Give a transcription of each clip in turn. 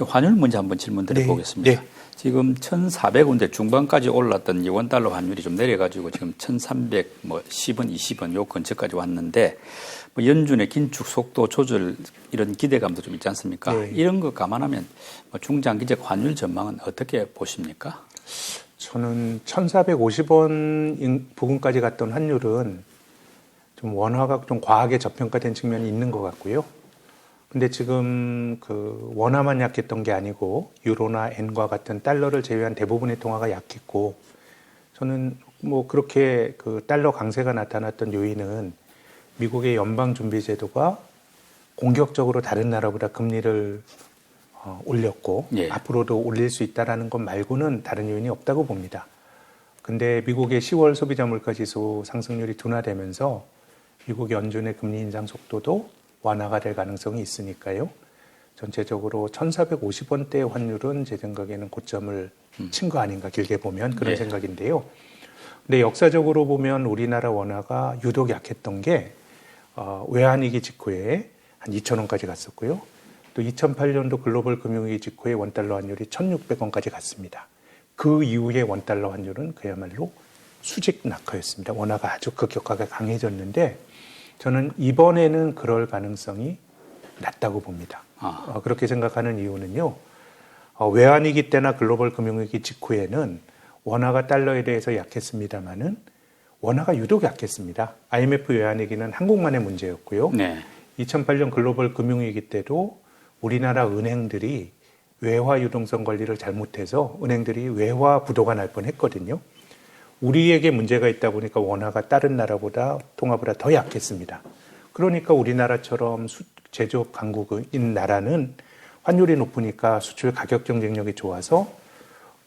환율 먼저 한번 질문 드려보겠습니다. 네. 지금 1,400원대 중반까지 올랐던 이 원달러 환율이 좀 내려가지고 지금 1,310원, 20원 요 근처까지 왔는데 뭐 연준의 긴축 속도 조절 이런 기대감도 좀 있지 않습니까? 네. 이런 거 감안하면 뭐 중장기적 환율 전망은 어떻게 보십니까? 저는 1,450원 부근까지 갔던 환율은 좀 원화가 좀 과하게 저평가된 측면이 있는 것 같고요. 근데 지금 그 원화만 약했던 게 아니고 유로나 엔과 같은 달러를 제외한 대부분의 통화가 약했고, 저는 뭐 그렇게 그 달러 강세가 나타났던 요인은 미국의 연방준비제도가 공격적으로 다른 나라보다 금리를 올렸고 예. 앞으로도 올릴 수 있다라는 것 말고는 다른 요인이 없다고 봅니다. 근데 미국의 10월 소비자 물가지수 상승률이 둔화되면서 미국 연준의 금리 인상 속도도 완화가 될 가능성이 있으니까요. 전체적으로 1,450원대의 환율은 제 생각에는 고점을 친 거 아닌가, 길게 보면 그런 네. 생각인데요. 근데 역사적으로 보면 우리나라 원화가 유독 약했던 게 외환위기 직후에 한 2,000원까지 갔었고요. 또 2008년도 글로벌 금융위기 직후에 원달러 환율이 1,600원까지 갔습니다. 그 이후에 원달러 환율은 그야말로 수직 낙하였습니다. 원화가 아주 급격하게 강해졌는데 저는 이번에는 그럴 가능성이 낮다고 봅니다. 그렇게 생각하는 이유는요. 외환위기 때나 글로벌 금융위기 직후에는 원화가 달러에 대해서 약했습니다마는 원화가 유독 약했습니다. IMF 외환위기는 한국만의 문제였고요. 네. 2008년 글로벌 금융위기 때도 우리나라 은행들이 외화 유동성 관리를 잘못해서 은행들이 외화 부도가 날 뻔했거든요. 우리에게 문제가 있다 보니까 원화가 다른 나라보다 통화보다 더 약했습니다. 그러니까 우리나라처럼 제조업 강국인 나라는 환율이 높으니까 수출 가격 경쟁력이 좋아서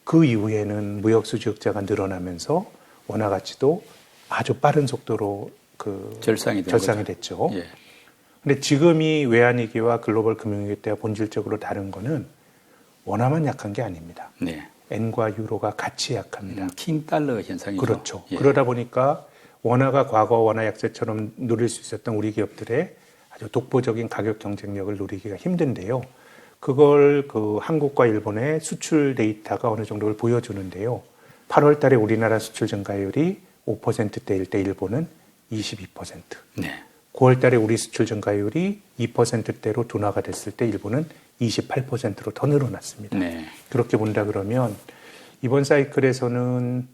그 이후에는 무역 수지 흑자가 늘어나면서 원화 가치도 아주 빠른 속도로 절상이 됐죠. 예. 근데 지금이 외환위기와 글로벌 금융위기 때와 본질적으로 다른 거는 원화만 약한 게 아닙니다. 네. 엔과 유로가 같이 약합니다. 킹달러 현상이죠. 그렇죠. 예. 그러다 보니까 원화가 과거 원화 약세처럼 누릴 수 있었던 우리 기업들의 아주 독보적인 가격 경쟁력을 누리기가 힘든데요. 그걸 한국과 일본의 수출 데이터가 어느 정도를 보여주는데요. 8월 달에 우리나라 수출 증가율이 5%대일 때 일본은 22%. 네. 9월 달에 우리 수출 증가율이 2%대로 둔화가 됐을 때 일본은 28%로 더 늘어났습니다. 네. 그렇게 본다 그러면 이번 사이클에서는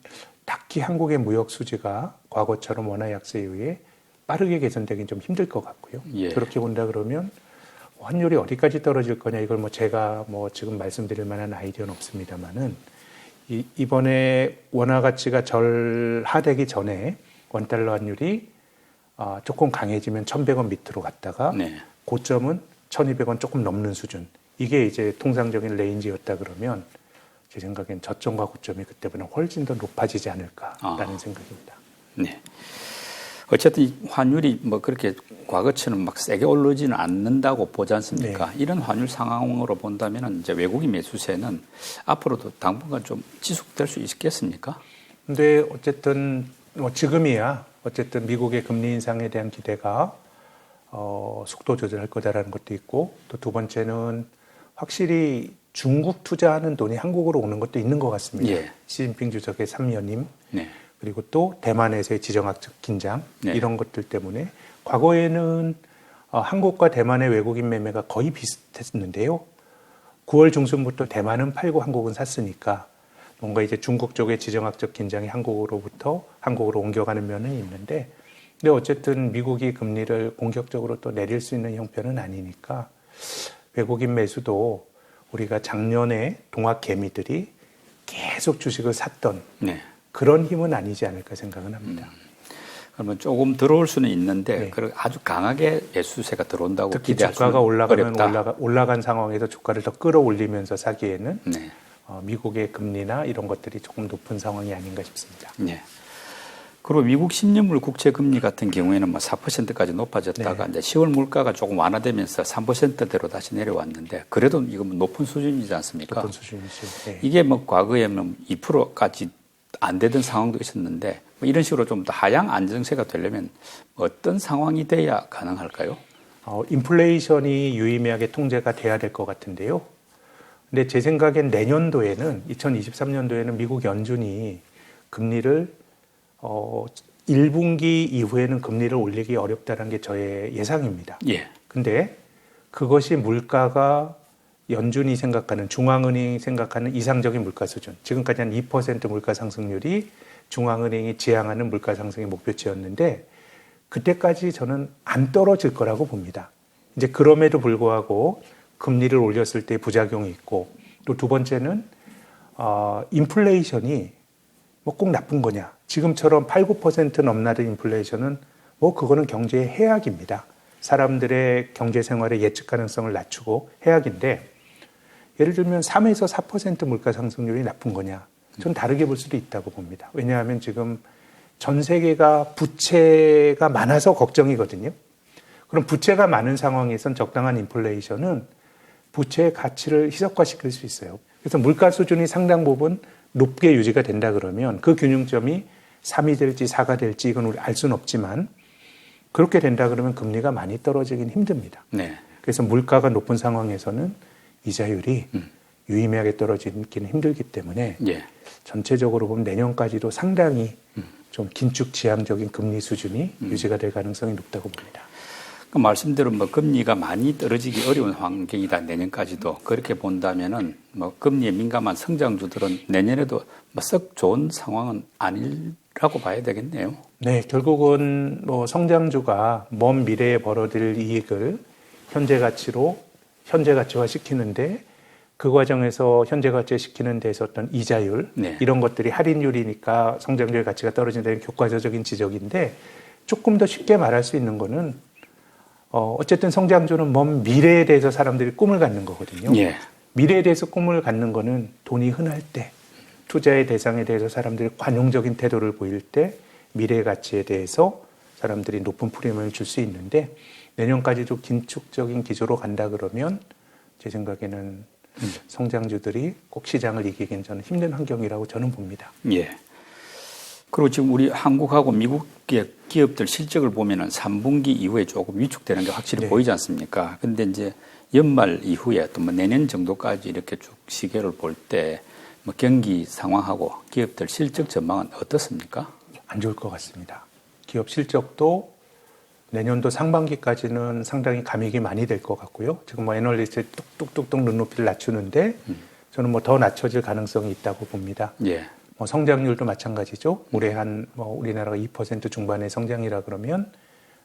딱히 한국의 무역 수지가 과거처럼 원화 약세에 의해 빠르게 개선되긴 좀 힘들 것 같고요. 예. 그렇게 본다 그러면 환율이 어디까지 떨어질 거냐, 이걸 제가 지금 말씀드릴 만한 아이디어는 없습니다만은 이번에 원화 가치가 절하되기 전에 원달러 환율이 조금 강해지면 1,100원 밑으로 갔다가 네. 고점은 1,200원 조금 넘는 수준. 이게 이제 통상적인 레인지였다 그러면 제 생각엔 저점과 고점이 그때보다 훨씬 더 높아지지 않을까라는 생각입니다. 네. 어쨌든 이 환율이 그렇게 과거처럼 막 세게 오르지는 않는다고 보지 않습니까? 네. 이런 환율 상황으로 본다면 이제 외국인 매수세는 앞으로도 당분간 좀 지속될 수 있겠습니까? 근데 어쨌든 지금이야 어쨌든 미국의 금리 인상에 대한 기대가 속도 조절할 거다라는 것도 있고, 또 두 번째는 확실히 중국 투자하는 돈이 한국으로 오는 것도 있는 것 같습니다. 예. 시진핑 주석의 3연임, 네. 그리고 또 대만에서의 지정학적 긴장, 네. 이런 것들 때문에 과거에는 한국과 대만의 외국인 매매가 거의 비슷했는데요. 9월 중순부터 대만은 팔고 한국은 샀으니까 뭔가 이제 중국 쪽의 지정학적 긴장이 한국으로 옮겨가는 면은 있는데, 근데 어쨌든 미국이 금리를 공격적으로 또 내릴 수 있는 형편은 아니니까 외국인 매수도 우리가 작년에 동학 개미들이 계속 주식을 샀던 네. 그런 힘은 아니지 않을까 생각은 합니다. 그러면 조금 들어올 수는 있는데 네. 아주 강하게 매수세가 들어온다고 특히 기대할 주가가 수는 올라가면 어렵다. 올라간 상황에서 주가를 더 끌어올리면서 사기에는 네. 미국의 금리나 이런 것들이 조금 높은 상황이 아닌가 싶습니다. 네. 그리고 미국 10년물 국채 금리 같은 경우에는 4%까지 높아졌다가 네. 이제 10월 물가가 조금 완화되면서 3%대로 다시 내려왔는데 그래도 이거 높은 수준이지 않습니까? 높은 수준이죠. 네. 이게 과거에 2%까지 안 되던 상황도 있었는데 이런 식으로 좀 더 하향 안정세가 되려면 어떤 상황이 돼야 가능할까요? 인플레이션이 유의미하게 통제가 돼야 될 것 같은데요. 근데 제 생각엔 내년도에는 2023년도에는 미국 연준이 금리를 1분기 이후에는 금리를 올리기 어렵다는 게 저의 예상입니다. 예. 근데 그것이 물가가 연준이 생각하는 중앙은행이 생각하는 이상적인 물가 수준, 지금까지 한 2% 물가 상승률이 중앙은행이 지향하는 물가 상승의 목표치였는데 그때까지 저는 안 떨어질 거라고 봅니다. 이제 그럼에도 불구하고 금리를 올렸을 때 부작용이 있고 또 두 번째는 인플레이션이 뭐 꼭 나쁜 거냐. 지금처럼 8, 9% 넘나든 인플레이션은 뭐 그거는 경제의 해악입니다. 사람들의 경제 생활의 예측 가능성을 낮추고 해악인데 예를 들면 3에서 4% 물가 상승률이 나쁜 거냐. 전 다르게 볼 수도 있다고 봅니다. 왜냐하면 지금 전 세계가 부채가 많아서 걱정이거든요. 그럼 부채가 많은 상황에선 적당한 인플레이션은 부채의 가치를 희석화시킬 수 있어요. 그래서 물가 수준이 상당 부분 높게 유지가 된다 그러면 그 균형점이 3이 될지 4가 될지 이건 우리 알 수는 없지만 그렇게 된다 그러면 금리가 많이 떨어지긴 힘듭니다. 네. 그래서 물가가 높은 상황에서는 이자율이 유의미하게 떨어지기는 힘들기 때문에 예. 전체적으로 보면 내년까지도 상당히 좀 긴축 지향적인 금리 수준이 유지가 될 가능성이 높다고 봅니다. 그 말씀대로 뭐 금리가 많이 떨어지기 어려운 환경이다 내년까지도 그렇게 본다면은 뭐 금리에 민감한 성장주들은 내년에도 뭐 썩 좋은 상황은 아니라고 봐야 되겠네요. 네, 결국은 뭐 성장주가 먼 미래에 벌어들일 이익을 현재 가치화 시키는데 그 과정에서 현재 가치화 시키는 데서 어떤 이자율 네. 이런 것들이 할인율이니까 성장주의 가치가 떨어진다는 교과서적인 지적인데 조금 더 쉽게 말할 수 있는 거는 어쨌든 성장주는 먼 미래에 대해서 사람들이 꿈을 갖는 거거든요. 예. 미래에 대해서 꿈을 갖는 거는 돈이 흔할 때 투자의 대상에 대해서 사람들이 관용적인 태도를 보일 때 미래의 가치에 대해서 사람들이 높은 프리미엄을 줄 수 있는데 내년까지도 긴축적인 기조로 간다 그러면 제 생각에는 성장주들이 꼭 시장을 이기기는 저는 힘든 환경이라고 저는 봅니다. 예. 그리고 지금 우리 한국하고 미국 기업들 실적을 보면은 3분기 이후에 조금 위축되는 게 확실히 네. 보이지 않습니까? 근데 이제 연말 이후에 또 뭐 내년 정도까지 이렇게 쭉 시계를 볼 때 뭐 경기 상황하고 기업들 실적 전망은 어떻습니까? 안 좋을 것 같습니다. 기업 실적도 내년도 상반기까지는 상당히 감익이 많이 될 것 같고요. 지금 뭐 애널리스트 뚝뚝뚝뚝 눈높이를 낮추는데 저는 뭐 더 낮춰질 가능성이 있다고 봅니다. 예. 뭐 성장률도 마찬가지죠. 올해 뭐 우리나라가 2% 중반의 성장이라 그러면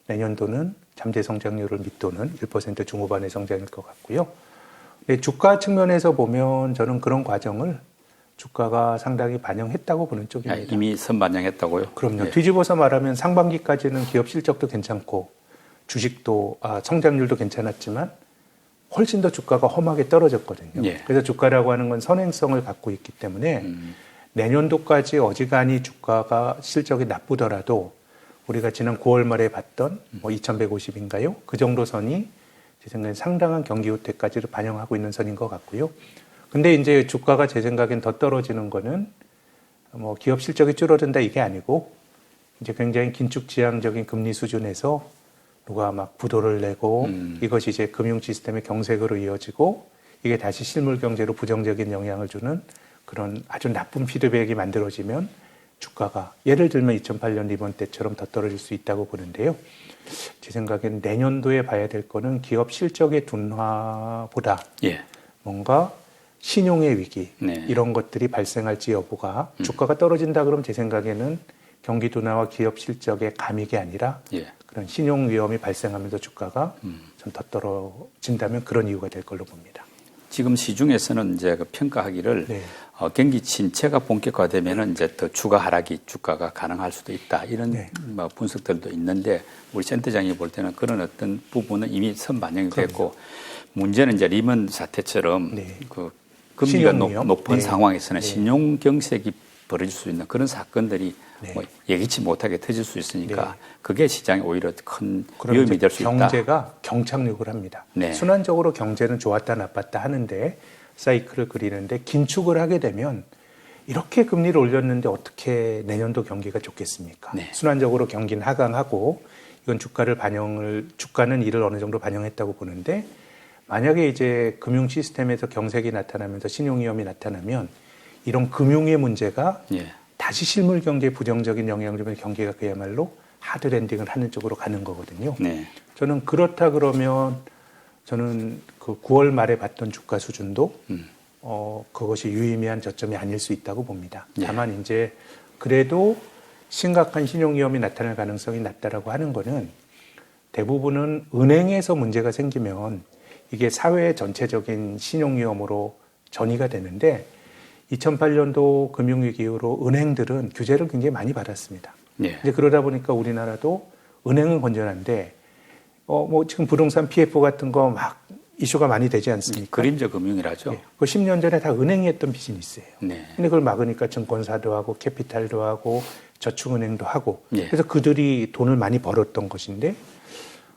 내년도는 잠재 성장률을 밑도는 1% 중후반의 성장일 것 같고요. 근데 주가 측면에서 보면 저는 그런 과정을 주가가 상당히 반영했다고 보는 쪽입니다. 이미 선반영했다고요? 그럼요. 예. 뒤집어서 말하면 상반기까지는 기업 실적도 괜찮고 주식도 성장률도 괜찮았지만 훨씬 더 주가가 험하게 떨어졌거든요. 예. 그래서 주가라고 하는 건 선행성을 갖고 있기 때문에 내년도까지 어지간히 주가가 실적이 나쁘더라도 우리가 지난 9월 말에 봤던 뭐 2150인가요? 그 정도 선이 제 생각엔 상당한 경기 후퇴까지도 반영하고 있는 선인 것 같고요. 근데 이제 주가가 제 생각엔 더 떨어지는 거는 뭐 기업 실적이 줄어든다 이게 아니고 이제 굉장히 긴축 지향적인 금리 수준에서 누가 막 부도를 내고 이것이 이제 금융 시스템의 경색으로 이어지고 이게 다시 실물 경제로 부정적인 영향을 주는 그런 아주 나쁜 피드백이 만들어지면 주가가 예를 들면 2008년 리번 때처럼 더 떨어질 수 있다고 보는데요. 제 생각엔 내년도에 봐야 될 거는 기업 실적의 둔화보다 예. 뭔가 신용의 위기 네. 이런 것들이 발생할지 여부가 주가가 떨어진다 그러면 제 생각에는 경기 둔화와 기업 실적의 감익이 아니라 예. 그런 신용 위험이 발생하면서 주가가 좀 더 떨어진다면 그런 이유가 될 걸로 봅니다. 지금 시중에서는 이제 그 평가하기를 네. 경기 침체가 본격화되면은 이제 더 추가 하락이 주가가 가능할 수도 있다 이런 네. 뭐 분석들도 있는데 우리 센터장이 볼 때는 그런 어떤 부분은 이미 선반영이 됐고 문제는 이제 리먼 사태처럼 네. 그 금리가 신용 위험? 높은 네. 상황에서는 네. 신용 경색이 벌어질 수 있는 그런 사건들이 네. 뭐 예기치 못하게 터질 수 있으니까 네. 그게 시장에 오히려 큰 그럼 위험이 될 수 있다. 경제가 경착륙을 합니다. 네. 순환적으로 경제는 좋았다 나빴다 하는데 사이클을 그리는데 긴축을 하게 되면 이렇게 금리를 올렸는데 어떻게 내년도 경기가 좋겠습니까? 네. 순환적으로 경기는 하강하고 이건 주가는 이를 어느 정도 반영했다고 보는데 만약에 이제 금융 시스템에서 경색이 나타나면서 신용 위험이 나타나면 이런 금융의 문제가 예. 다시 실물 경제에 부정적인 영향을 주면 경기가 그야말로 하드 랜딩을 하는 쪽으로 가는 거거든요. 네. 저는 그렇다 그러면 저는 그 9월 말에 봤던 주가 수준도 그것이 유의미한 저점이 아닐 수 있다고 봅니다. 예. 다만 이제 그래도 심각한 신용 위험이 나타날 가능성이 낮다라고 하는 거는 대부분은 은행에서 문제가 생기면 이게 사회 전체적인 신용 위험으로 전이가 되는데 2008년도 금융위기 이후로 은행들은 규제를 굉장히 많이 받았습니다. 예. 이제 그러다 보니까 우리나라도 은행은 건전한데 뭐 지금 부동산 PF 같은 거 막 이슈가 많이 되지 않습니까? 그림자 금융이라죠. 네. 그 10년 전에 다 은행이 했던 비즈니스예요. 네. 근데 그걸 막으니까 증권사도 하고 캐피탈도 하고 저축은행도 하고 예. 그래서 그들이 돈을 많이 벌었던 것인데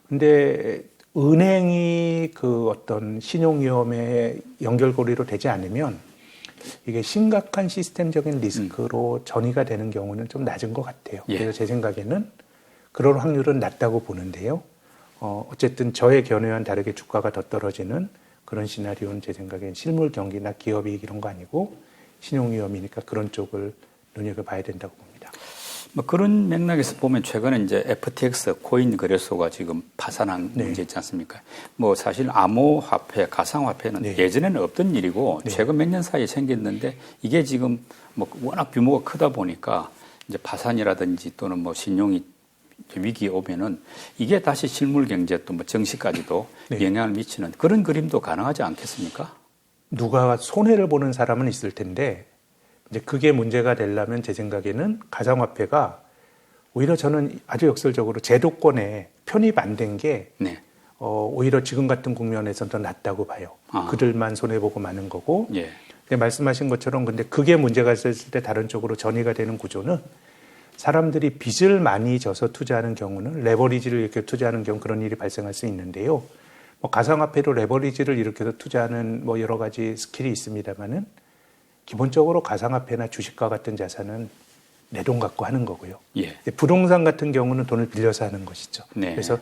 근데 은행이 그 어떤 신용위험의 연결고리로 되지 않으면 이게 심각한 시스템적인 리스크로 전이가 되는 경우는 좀 낮은 것 같아요. 예. 그래서 제 생각에는 그럴 확률은 낮다고 보는데요. 어쨌든 저의 견해와는 다르게 주가가 더 떨어지는 그런 시나리오는 제 생각엔 실물 경기나 기업이익 이런 거 아니고 신용위험이니까 그런 쪽을 눈여겨봐야 된다고 봅니다. 뭐 그런 맥락에서 보면 최근에 이제 FTX 코인 거래소가 지금 파산한 네. 문제 있지 않습니까? 뭐 사실 암호화폐, 가상화폐는 네. 예전에는 없던 일이고 네. 최근 몇 년 사이에 생겼는데 이게 지금 뭐 워낙 규모가 크다 보니까 이제 파산이라든지 또는 뭐 신용이 위기에 오면은 이게 다시 실물 경제 또 뭐 정시까지도 네. 영향을 미치는 그런 그림도 가능하지 않겠습니까? 누가 손해를 보는 사람은 있을 텐데 이제 그게 문제가 되려면 제 생각에는 가상화폐가 오히려 저는 아주 역설적으로 제도권에 편입 안 된 게 네. 오히려 지금 같은 국면에서는 더 낫다고 봐요. 아. 그들만 손해보고 마는 거고 예. 근데 말씀하신 것처럼 근데 그게 문제가 있을 때 다른 쪽으로 전이가 되는 구조는 사람들이 빚을 많이 져서 투자하는 경우는 레버리지를 이렇게 투자하는 경우 그런 일이 발생할 수 있는데요. 뭐 가상화폐로 레버리지를 일으켜서 투자하는 뭐 여러 가지 스킬이 있습니다만은 기본적으로 가상화폐나 주식과 같은 자산은 내 돈 갖고 하는 거고요. 예. 부동산 같은 경우는 돈을 빌려서 하는 것이죠. 네. 그래서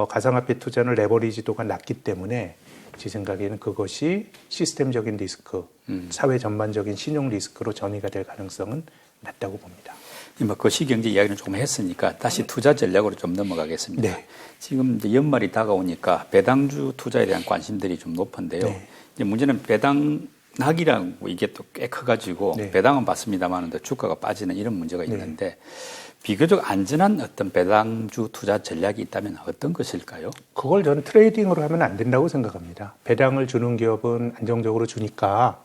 가상화폐 투자는 레버리지도가 낮기 때문에 제 생각에는 그것이 시스템적인 리스크, 사회 전반적인 신용 리스크로 전이가 될 가능성은 낮다고 봅니다. 뭐 거시경제 이야기는 조금 했으니까 다시 투자 전략으로 좀 넘어가겠습니다. 네. 지금 이제 연말이 다가오니까 배당주 투자에 대한 관심들이 좀 높은데요. 네. 이제 문제는 배당락이라고 이게 또 꽤 커가지고 네. 배당은 받습니다만 주가가 빠지는 이런 문제가 있는데 비교적 안전한 어떤 배당주 투자 전략이 있다면 어떤 것일까요? 그걸 저는 트레이딩으로 하면 안 된다고 생각합니다. 배당을 주는 기업은 안정적으로 주니까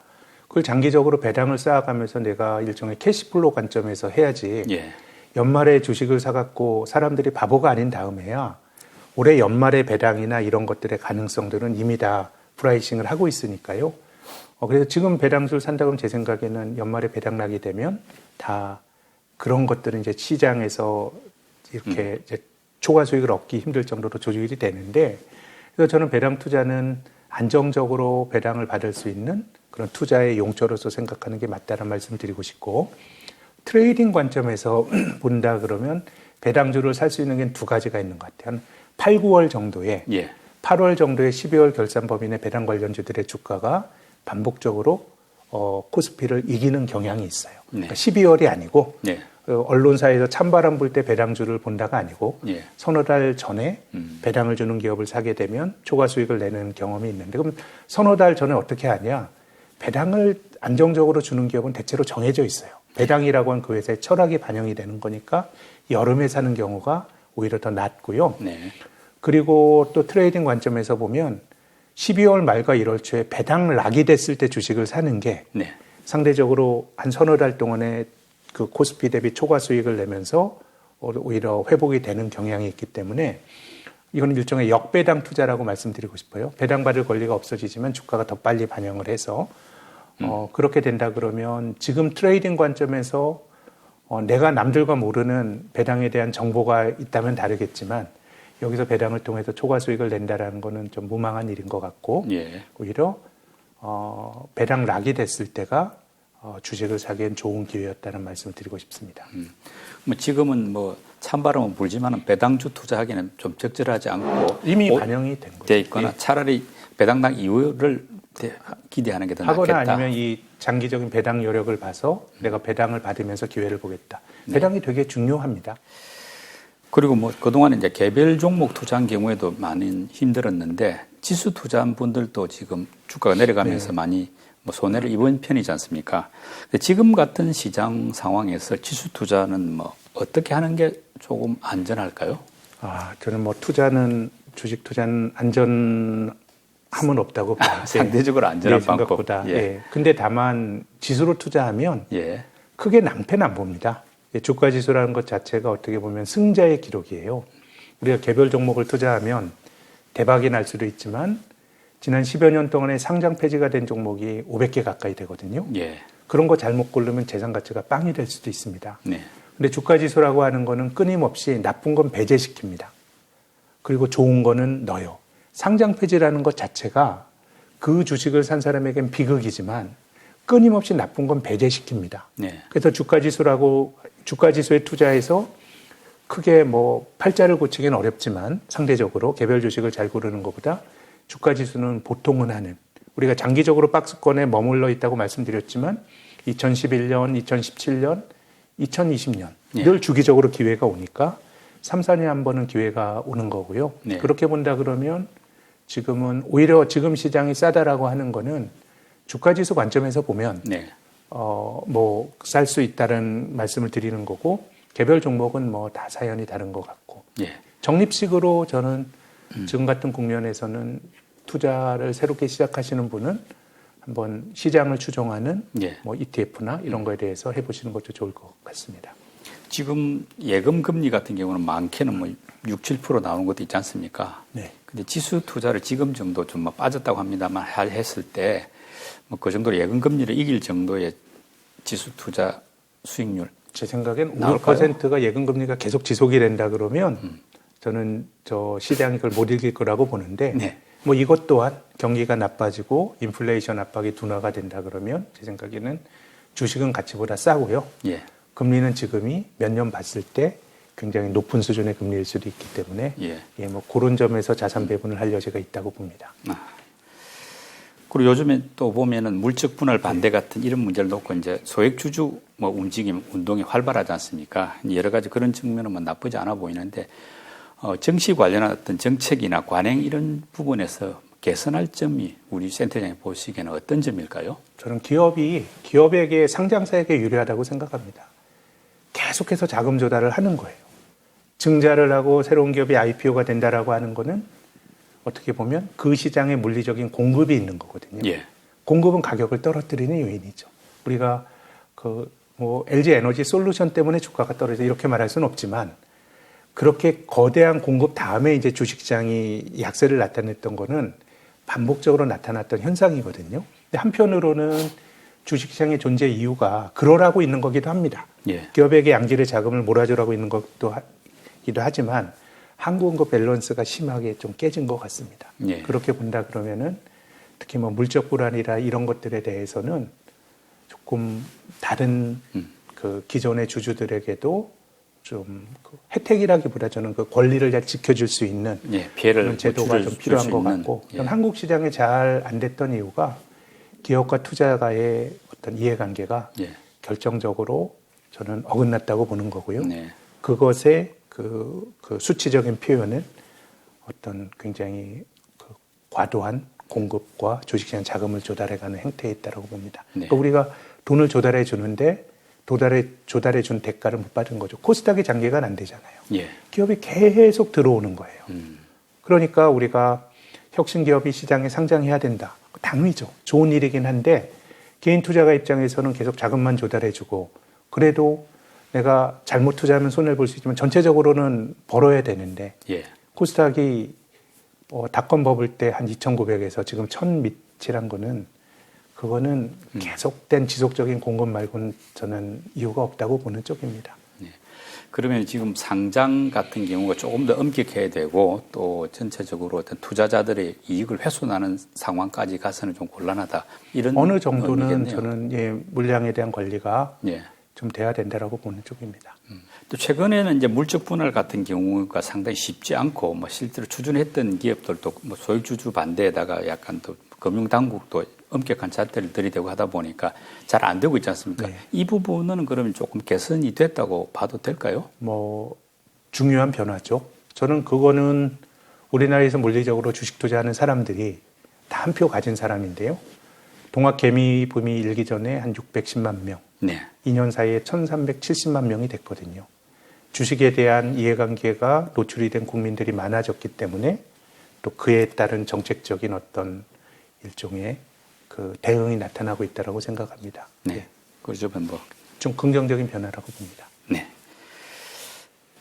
그걸 장기적으로 배당을 쌓아가면서 내가 일종의 캐시플로우 관점에서 해야지. 예. 연말에 주식을 사갖고 사람들이 바보가 아닌 다음에야 올해 연말에 배당이나 이런 것들의 가능성들은 이미 다 프라이싱을 하고 있으니까요. 그래서 지금 배당주를 산다 그러면 제 생각에는 연말에 배당락이 되면 다 그런 것들은 이제 시장에서 이렇게 이제 초과 수익을 얻기 힘들 정도로 조직이 되는데 그래서 저는 배당 투자는 안정적으로 배당을 받을 수 있는 그런 투자의 용처로서 생각하는 게 맞다는 말씀을 드리고 싶고 트레이딩 관점에서 본다 그러면 배당주를 살 수 있는 게 두 가지가 있는 것 같아요. 한 8, 9월 정도에 예. 8월 정도에 12월 결산 범위내 배당 관련주들의 주가가 반복적으로 코스피를 이기는 경향이 있어요. 네. 그러니까 12월이 아니고 예. 언론사에서 찬바람 불 때 배당주를 본다가 아니고 예. 서너 달 전에 배당을 주는 기업을 사게 되면 초과 수익을 내는 경험이 있는데 그럼 서너 달 전에 어떻게 하냐? 배당을 안정적으로 주는 기업은 대체로 정해져 있어요. 배당이라고 하는 그 회사의 철학이 반영이 되는 거니까 여름에 사는 경우가 오히려 더 낫고요. 네. 그리고 또 트레이딩 관점에서 보면 12월 말과 1월 초에 배당락이 됐을 때 주식을 사는 게 네. 상대적으로 한 서너 달 동안에 그 코스피 대비 초과 수익을 내면서 오히려 회복이 되는 경향이 있기 때문에 이건 일종의 역배당 투자라고 말씀드리고 싶어요. 배당받을 권리가 없어지지만 주가가 더 빨리 반영을 해서 그렇게 된다 그러면 지금 트레이딩 관점에서 내가 남들과 모르는 배당에 대한 정보가 있다면 다르겠지만 여기서 배당을 통해서 초과 수익을 낸다라는 거는 좀 무망한 일인 것 같고 예. 오히려 배당락이 됐을 때가 주식을 사기엔 좋은 기회였다는 말씀을 드리고 싶습니다. 뭐 지금은 뭐 찬바람은 불지만은 배당주 투자하기는 좀 적절하지 않고 이미 반영이 된 거죠. 돼 있거나 예. 차라리 배당당 이후를 기대하는 게 더 하거나 낫겠다. 아니면 이 장기적인 배당 여력을 봐서 내가 배당을 받으면서 기회를 보겠다. 배당이 되게 중요합니다. 그리고 뭐 그동안 이제 개별 종목 투자한 경우에도 많이 힘들었는데 지수 투자한 분들도 지금 주가가 내려가면서 많이 뭐 손해를 입은 편이지 않습니까? 근데 지금 같은 시장 상황에서 지수 투자는 뭐 어떻게 하는 게 조금 안전할까요? 저는 뭐 주식 투자는 안전함은 없다고 봐요. 상대적으로 안전한 방법. 생각보다. 근데 다만 지수로 투자하면 크게 낭패는 안 봅니다. 주가 지수라는 것 자체가 어떻게 보면 승자의 기록이에요. 우리가 개별 종목을 투자하면 대박이 날 수도 있지만 지난 10여 년 동안에 상장 폐지가 된 종목이 500개 가까이 되거든요. 그런 거 잘못 고르면 재산 가치가 빵이 될 수도 있습니다. 근데 주가 지수라고 하는 거는 끊임없이 나쁜 건 배제시킵니다. 그리고 좋은 거는 넣어요. 상장 폐지라는 것 자체가 그 주식을 산 사람에겐 비극이지만 끊임없이 나쁜 건 배제시킵니다. 그래서 주가 지수에 투자해서 크게 뭐 팔자를 고치기는 어렵지만 상대적으로 개별 주식을 잘 고르는 것보다 주가 지수는 보통은 하는, 우리가 장기적으로 박스권에 머물러 있다고 말씀드렸지만 2011년, 2017년, 2020년 늘 주기적으로 기회가 오니까 3, 4년에 한 번은 기회가 오는 거고요. 그렇게 본다 그러면 지금은 오히려 지금 시장이 싸다라고 하는 거는 주가 지수 관점에서 보면 뭐 쌀 수 있다는 말씀을 드리는 거고, 개별 종목은 뭐 다 사연이 다른 것 같고, 적립식으로 저는 지금 같은 국면에서는 투자를 새롭게 시작하시는 분은 한번 시장을 추종하는 뭐 ETF나 이런 거에 대해서 해보시는 것도 좋을 것 같습니다. 지금 예금 금리 같은 경우는 많게는 뭐 6, 7% 나오는 것도 있지 않습니까? 근데 지수 투자를 지금 정도 좀 빠졌다고 합니다만 했을 때 뭐 그 정도로 예금 금리를 이길 정도의 지수 투자 수익률, 제 생각엔 5%가 예금 금리가 계속 지속이 된다 그러면 저는 시장이 그걸 못 이길 거라고 보는데 뭐 이것 또한 경기가 나빠지고 인플레이션 압박이 둔화가 된다 그러면 제 생각에는 주식은 가치보다 싸고요. 금리는 지금이 몇 년 봤을 때 굉장히 높은 수준의 금리일 수도 있기 때문에 뭐 그런 점에서 자산 배분을 할 여지가 있다고 봅니다. 그리고 요즘에 또 보면은 물적 분할 반대 같은 이런 문제를 놓고 이제 소액주주 뭐 움직임, 운동이 활발하지 않습니까? 여러 가지 그런 측면은 뭐 나쁘지 않아 보이는데, 정치 관련한 어떤 정책이나 관행 이런 부분에서 개선할 점이 우리 센터장이 보시기에는 어떤 점일까요? 저는 기업에게, 상장사에게 유리하다고 생각합니다. 계속해서 자금 조달을 하는 거예요. 증자를 하고 새로운 기업이 IPO가 된다라고 하는 거는 어떻게 보면 그 시장에 물리적인 공급이 있는 거거든요. 공급은 가격을 떨어뜨리는 요인이죠. 우리가 뭐 LG 에너지 솔루션 때문에 주가가 떨어져 이렇게 말할 수는 없지만, 그렇게 거대한 공급 다음에 이제 주식시장이 약세를 나타냈던 거는 반복적으로 나타났던 현상이거든요. 근데 한편으로는 주식시장의 존재 이유가 그러라고 있는 거기도 합니다. 기업에게 양질의 자금을 몰아주라고 있는 것도 기도 하지만 한국은거 밸런스가 심하게 좀 깨진 것 같습니다. 그렇게 본다 그러면은 특히 뭐 물적 불안이라 이런 것들에 대해서는 조금 다른 그 기존의 주주들에게도 좀 혜택이라기보다 저는 그 권리를 잘 지켜줄 수 있는 그런 제도가 좀 필요한 것 같고, 한국 시장에 잘 안 됐던 이유가 기업과 투자가의 어떤 이해관계가 결정적으로 저는 어긋났다고 보는 거고요. 그것의 그 수치적인 표현은 어떤 굉장히 과도한 공급과 주식시장 자금을 조달해가는 행태에 있다고 봅니다. 그러니까 우리가 돈을 조달해 주는데 조달해 준 대가를 못 받은 거죠. 코스닥이 장기간 안 되잖아요. 기업이 계속 들어오는 거예요. 그러니까 우리가 혁신기업이 시장에 상장해야 된다. 당위죠. 좋은 일이긴 한데 개인 투자가 입장에서는 계속 자금만 조달해 주고, 그래도 내가 잘못 투자하면 손해를 볼 수 있지만 전체적으로는 벌어야 되는데 코스닥이 닷컴 버블 때 한 2,900에서 지금 1,000 밑이란 거는 그거는 계속된 지속적인 공급 말고는 저는 이유가 없다고 보는 쪽입니다. 그러면 지금 상장 같은 경우가 조금 더 엄격해야 되고 또 전체적으로 어떤 투자자들의 이익을 훼손하는 상황까지 가서는 좀 곤란하다. 이런 어느 정도는 의미겠네요. 저는 물량에 대한 관리가 좀 돼야 된다라고 보는 쪽입니다. 또 최근에는 이제 물적 분할 같은 경우가 상당히 쉽지 않고 뭐 실제로 추진했던 기업들도 뭐 소액주주 반대에다가 약간 또 금융당국도 엄격한 잣대를 들이대고 하다 보니까 잘 안 되고 있지 않습니까? 네. 이 부분은 그러면 조금 개선이 됐다고 봐도 될까요? 뭐 중요한 변화죠. 저는 그거는 우리나라에서 물리적으로 주식 투자하는 사람들이 다 한 표 가진 사람인데요. 동학개미붐이 일기 전에 한 610만 명, 네. 2년 사이에 1370만 명이 됐거든요. 주식에 대한 이해관계가 노출이 된 국민들이 많아졌기 때문에 또 그에 따른 정책적인 어떤 일종의 그 대응이 나타나고 있다고 생각합니다. 네. 그렇죠. 뭐. 좀 긍정적인 변화라고 봅니다. 네.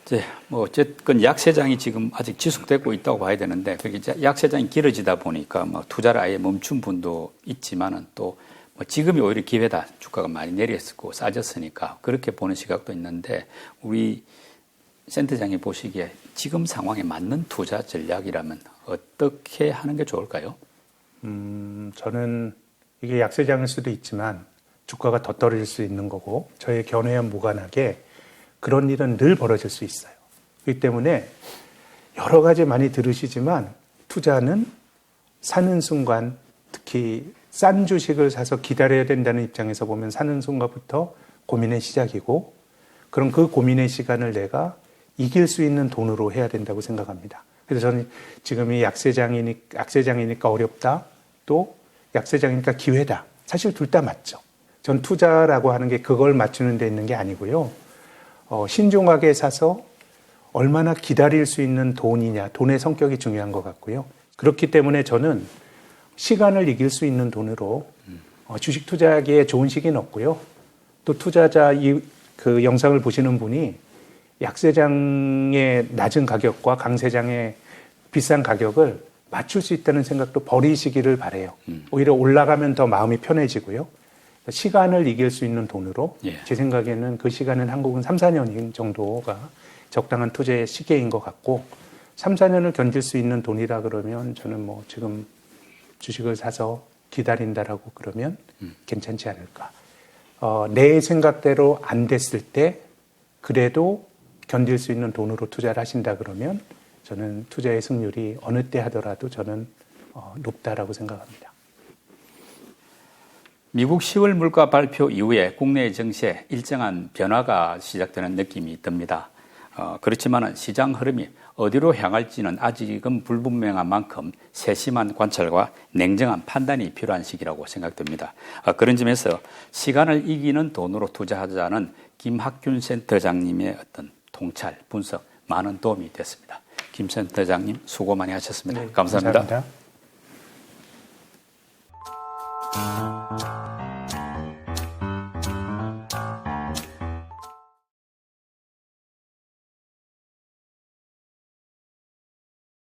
이제 뭐 어쨌든 약세장이 지금 아직 지속되고 있다고 봐야 되는데 그게 이제 약세장이 길어지다 보니까 뭐 투자를 아예 멈춘 분도 있지만은 또 뭐 지금이 오히려 기회다. 주가가 많이 내렸고 싸졌으니까 그렇게 보는 시각도 있는데 우리 센터장이 보시기에 지금 상황에 맞는 투자 전략이라면 어떻게 하는 게 좋을까요? 저는 이게 약세장일 수도 있지만 주가가 더 떨어질 수 있는 거고 저의 견해와 무관하게 그런 일은 늘 벌어질 수 있어요. 그렇기 때문에 여러 가지 많이 들으시지만 투자는 사는 순간 특히 싼 주식을 사서 기다려야 된다는 입장에서 보면 사는 순간부터 고민의 시작이고 그럼 그 고민의 시간을 내가 이길 수 있는 돈으로 해야 된다고 생각합니다. 그래서 저는 지금 이 약세장이니까 어렵다 또 약세장이니까 기회다. 사실 둘 다 맞죠. 전 투자라고 하는 게 그걸 맞추는 데 있는 게 아니고요. 신중하게 사서 얼마나 기다릴 수 있는 돈이냐, 돈의 성격이 중요한 것 같고요. 그렇기 때문에 저는 시간을 이길 수 있는 돈으로 주식 투자하기에 좋은 시기는 없고요. 또 투자자 그 영상을 보시는 분이 약세장의 낮은 가격과 강세장의 비싼 가격을 맞출 수 있다는 생각도 버리시기를 바라요. 오히려 올라가면 더 마음이 편해지고요. 시간을 이길 수 있는 돈으로 제 생각에는 그 시간은 한국은 3, 4년 정도가 적당한 투자의 시기인 것 같고 3, 4년을 견딜 수 있는 돈이라 그러면 저는 뭐 지금 주식을 사서 기다린다라고 그러면 괜찮지 않을까. 내 생각대로 안 됐을 때 그래도 견딜 수 있는 돈으로 투자를 하신다 그러면 저는 투자의 승률이 어느 때 하더라도 저는 높다라고 생각합니다. 미국 10월 물가 발표 이후에 국내 증시에 일정한 변화가 시작되는 느낌이 듭니다. 그렇지만 시장 흐름이 어디로 향할지는 아직은 불분명한 만큼 세심한 관찰과 냉정한 판단이 필요한 시기라고 생각됩니다. 그런 점에서 시간을 이기는 돈으로 투자하자는 김학균 센터장님의 어떤 통찰, 분석 많은 도움이 됐습니다. 김 센터장님 수고 많이 하셨습니다. 네, 감사합니다. 감사합니다.